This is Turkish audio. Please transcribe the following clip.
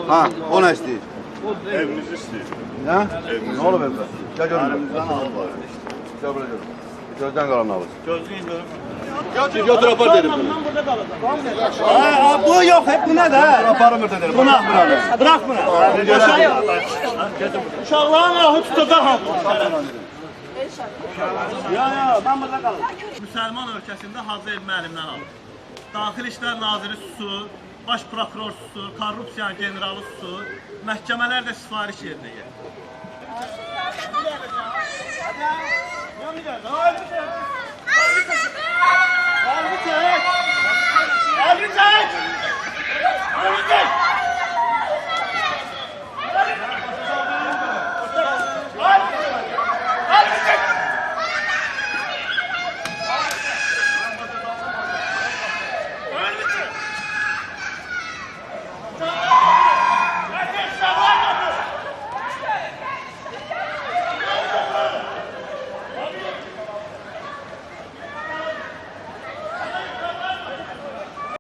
Ha, o ne istiyor? Evimizi istiyor. Ne? Evimizi. Ne olur evde? Gel görün. Elimizden alırlar. Gel buraya gel. Gözden kalan alır. Gözlüğü görün. Götür apar dedim. Bu yok hep buna da. Aparım öte dedim. Buna bırak buna. Uşaqların ahı tutacaq hamı. Ya, ben burada kalırım. Müsəlman ölkəsində Hacı Ev müəllimdən alır. Daxili İşlər Naziri susur, Baş Prokuror susur, korrupsiyanın generalı susur, məhkəmələr də sifariş yerinə gelir. Elini çek! Elini çek!